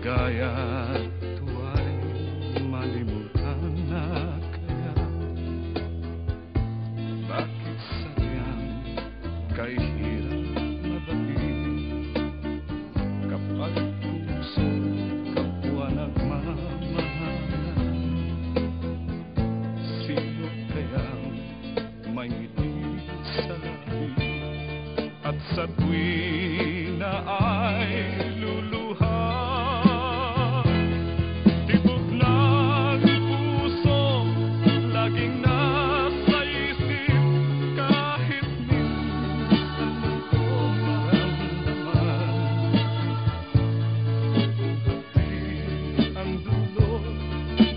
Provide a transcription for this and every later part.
Kaya't tuwa'y malimutan na kaya. Bakit sadyang kay hirap mabagin kapag puso kapwa nagmamahalan? Sino kayang may ngiti sa labi at sa tuwi na ay luluha? Tibok ng puso laging nasa isip, kahit minsan ko maramdaman. Hati ang dulo,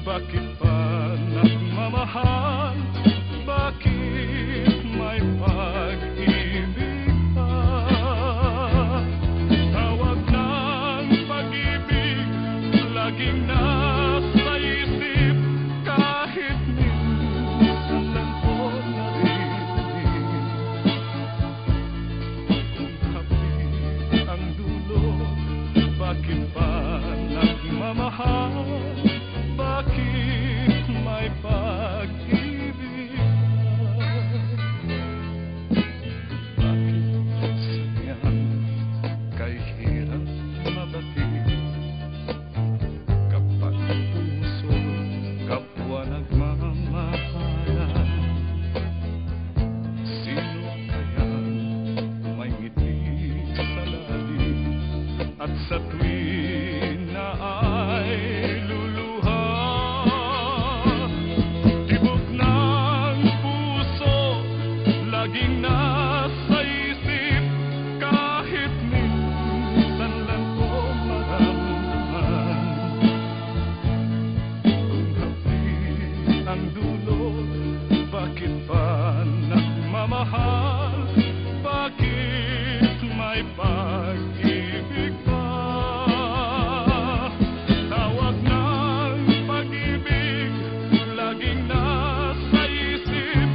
bakit pa nagmamahal? Bakit may pag-ibig pa? Tawag ng pag-ibig laging nasa isip, kahit minsan lang ko naririnig. Kung hapit ang dulo, bakit pa nagmamahal? Bakit may pag-ibig pa? Bakit sadyang kay hirap mabatid kapag puso kapwa nagmamahalan? Sino kayang may ngiti sa labi at sa tuwi na ay luluha? Tibok ng puso laging nasa isip, kahit minsan lang ko maramdaman. Kung hapit ang dulo, bakit pa nagmamahal? Bakit may pag-ibig pa? Tawag ng pag-ibig laging nasa isip,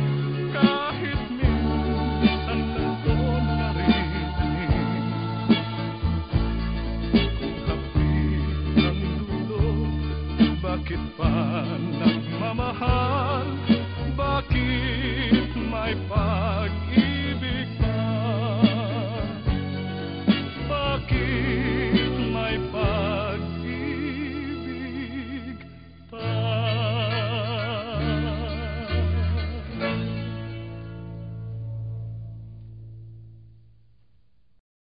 kahit minsan lang ko naririnig. Kung hapit ang dulo, bakit pa nagmamahal? Bakit may